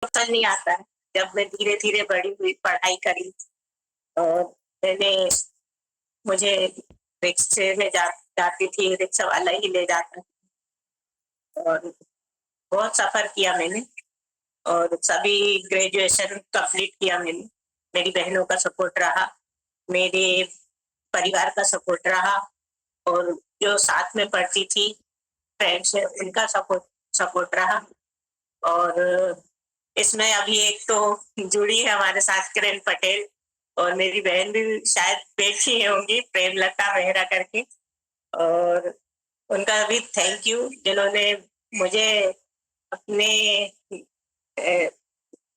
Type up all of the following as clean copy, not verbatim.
समझ नहीं आता है। जब मैं धीरे-धीरे बड़ी हुई, पढ़ाई करी और मैंने मुझे रिक्शे में जाती थी, रिक्शा वाला ही ले जाता और बहुत सफ़र किया मैंने और सभी ग्रेजुएशन कंप्लीट किया मैंने। मेरी बहनों का सपोर्ट रहा, मेरे परिवार का सपोर्ट रहा और जो साथ में पढ़ती थी फ्रेंड्स उनका सपोर्ट सपोर्ट रहा और इसमें अभी एक तो जुड़ी है हमारे साथ किरण पटेल और मेरी बहन भी शायद देखी होंगी, प्रेमलता मेहरा करके और उनका भी थैंक यू जिन्होंने मुझे अपने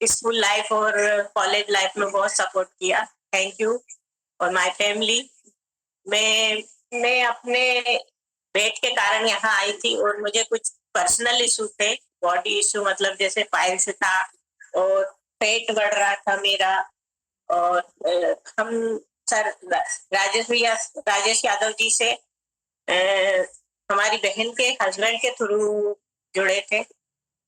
स्कूल लाइफ और कॉलेज लाइफ में बहुत सपोर्ट किया। थैंक यू और माय फैमिली। मैं अपने वेट के कारण यहाँ आई थी और मुझे कुछ पर्सनल इशू थे, बॉडी इशू मतलब जैसे पाइल्स था और पेट बढ़ रहा था मेरा और हम सर राजेश यादव जी से हमारी बहन के हस्बैंड के थ्रू जुड़े थे,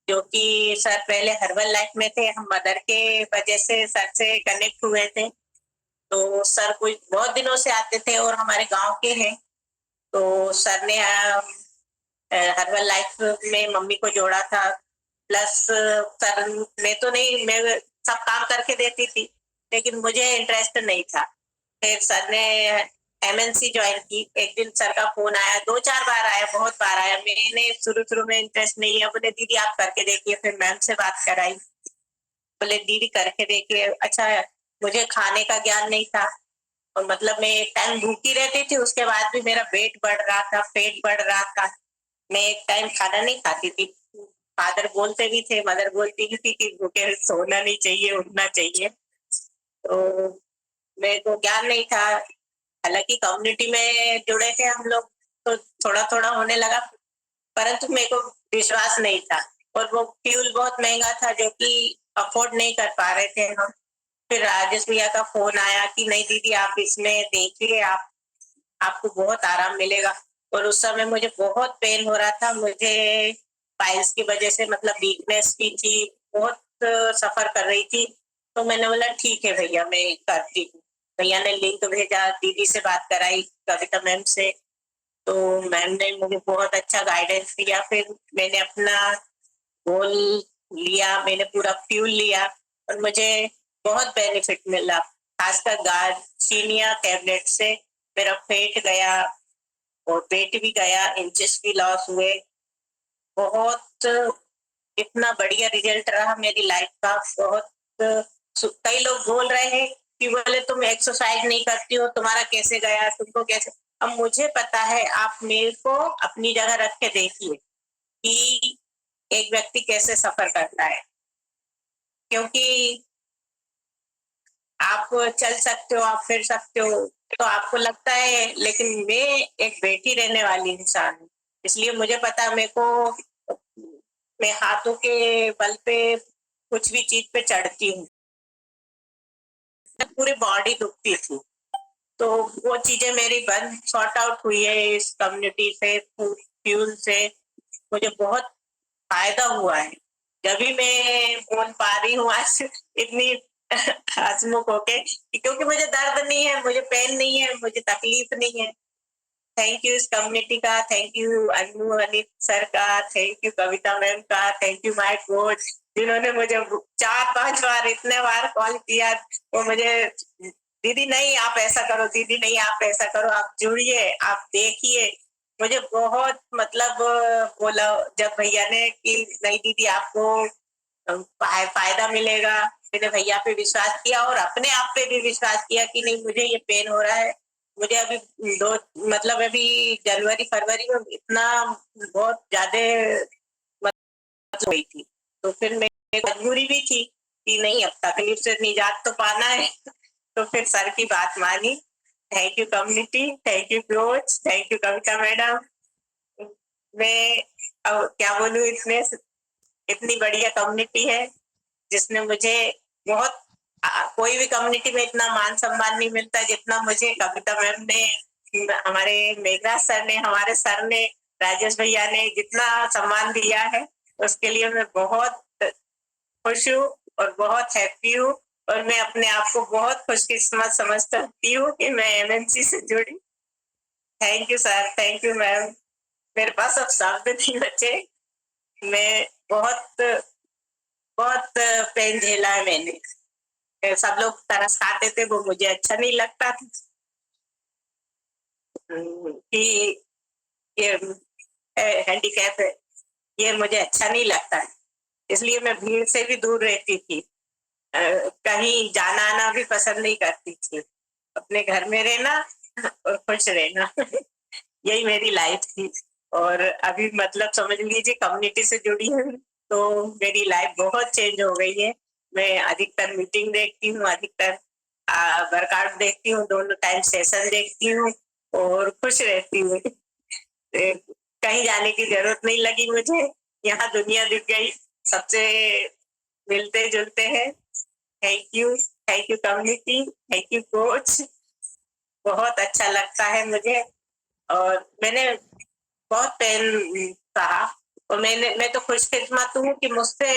जो कि सर पहले हर्बल लाइफ में थे। हम मदर के वजह से सर से कनेक्ट हुए थे। तो सर कुछ बहुत दिनों से आते थे और हमारे गांव के हैं। तो सर ने हर्बल लाइफ में मम्मी को जोड़ा था। प्लस सर मैं तो नहीं, मैं सब काम करके देती थी लेकिन मुझे इंटरेस्ट नहीं था। फिर सर ने एमएनसी ज्वाइन की। एक दिन सर का फोन आया, 2-4 बार आया, बहुत बार आया। मैंने शुरू में इंटरेस्ट नहीं है, बोले दीदी आप करके देखिए। फिर मैम से बात कराई, बोले दीदी करके देखिए। अच्छा, मुझे खाने का ज्ञान नहीं था और मतलब मैं एक टाइम भूखी रहती थी, उसके बाद भी मेरा वेट बढ़ रहा था, पेट बढ़ रहा था। मैं एक टाइम खाना नहीं खाती थी। फादर बोलते भी थे, मदर बोलती भी थी कि भूखे सोना नहीं चाहिए, उठना चाहिए। तो मेरे को ज्ञान नहीं था। हालांकि कम्युनिटी में जुड़े थे हम लोग तो थोड़ा थोड़ा होने लगा, परंतु मेरे को विश्वास नहीं था और वो फ्यूल बहुत महंगा था जो कि अफोर्ड नहीं कर पा रहे थे हम। फिर राजेश भैया का फोन आया कि नहीं दीदी आप इसमें देखिए, आपको बहुत आराम मिलेगा। और उस समय मुझे बहुत पेन हो रहा था, मुझे पाइल्स की वजह से मतलब वीकनेस भी थी, बहुत सफर कर रही थी। तो मैंने बोला ठीक है भैया मैं करती हूँ। भैया ने लिंक भेजा, दीदी से बात कराई, कविता मैम से। तो मैम ने मुझे बहुत अच्छा गाइडेंस दिया। फिर मैंने अपना गोल लिया, मैंने पूरा फ्यूल लिया और मुझे बहुत बेनिफिट मिला। खासकर गार्सिनिया टैबलेट से मेरा पेट गया और पेट भी गया, इंचेस भी लॉस हुए। बहुत इतना बढ़िया रिजल्ट रहा मेरी लाइफ का। बहुत कई लोग बोल रहे हैं कि बोले तुम एक्सरसाइज नहीं करती हो, तुम्हारा कैसे गया, तुमको कैसे। अब मुझे पता है, आप मेरे को अपनी जगह रख के देखिए कि एक व्यक्ति कैसे सफर करता है। क्योंकि आप चल सकते हो, आप फिर सकते हो, तो आपको लगता है, लेकिन मैं एक बैठी रहने वाली इंसान हूँ। इसलिए मुझे पता है, मेरे को मैं हाथों के बल पे कुछ भी चीज पे चढ़ती हूँ। पूरी बॉडी दुखती थी, तो वो चीजें मेरी बंद सॉर्ट आउट हुई है इस कम्युनिटी से, फ्यूल से। मुझे बहुत फायदा हुआ है। जब भी मैं बोल पा रही हूँ आज इतनी हंसमुख होके, क्योंकि मुझे दर्द नहीं है, मुझे पेन नहीं है, मुझे तकलीफ नहीं है। थैंक यू इस कम्युनिटी का, thank you Anu Anit sir का, थैंक यू कविता मैम का, थैंक यू माय कोच जिन्होंने मुझे 4-5 बार इतने बार कॉल किया। वो मुझे दीदी नहीं आप ऐसा करो, दीदी नहीं आप ऐसा करो, आप जुड़िए, आप देखिए। मुझे बहुत मतलब बोला जब भैया ने कि नहीं दीदी आपको फायदा मिलेगा। मैंने भैया पे विश्वास किया और अपने आप पे भी विश्वास किया कि नहीं मुझे ये पेन हो रहा है। मुझे अभी दो मतलब अभी जनवरी फरवरी में इतना बहुत ज्यादा हुई थी, तो फिर मेरी मजबूरी भी थी कि नहीं अब तकलीफ से निजात तो पाना है। तो फिर सर की बात मानी। Thank you community, thank you coach, thank you Kavita madam. मैं अब क्या बोलूं, इसमें इतनी बढ़िया कम्युनिटी है जिसने मुझे बहुत कोई भी कम्युनिटी में इतना मान सम्मान नहीं मिलता जितना मुझे कविता मैम ने, हमारे मेघराज सर ने, हमारे सर ने, राजेश भैया ने जितना सम्मान दिया है उसके लिए मैं बहुत खुश हूँ और बहुत हैप्पी हूँ और मैं अपने आप को बहुत खुशकिस्मत समझती हूँ कि मैं एमएनसी से जुड़ी। Thank you sir, thank you ma'am. मेरे पास अब शब्द नहीं बचे। मैं बहुत बहुत पेन झेला है मैंने। सब लोग तरस खाते थे, वो मुझे अच्छा नहीं लगता था कि ये हैंडीकैप है, ये मुझे अच्छा नहीं लगता है। इसलिए मैं भीड़ से भी दूर रहती थी। कहीं जाना आना भी पसंद नहीं करती थी। अपने घर में रहना और खुश रहना यही मेरी लाइफ थी। और अभी मतलब समझ लीजिए कम्युनिटी से जुड़ी हूँ तो मेरी लाइफ बहुत चेंज हो गई है। मैं अधिकतर मीटिंग देखती हूँ, अधिकतर वर्कआउट देखती हूँ, दोनों टाइम सेशन देखती हूँ और खुश रहती हूँ। कहीं जाने की जरूरत नहीं लगी मुझे। यहाँ दुनिया दिख गई, सबसे मिलते जुलते हैं। Thank you community, thank you coach. बहुत अच्छा लगता है मुझे। और मैंने बहुत पेन सहा और मैं तो खुशकिस्मत हूँ कि मुझसे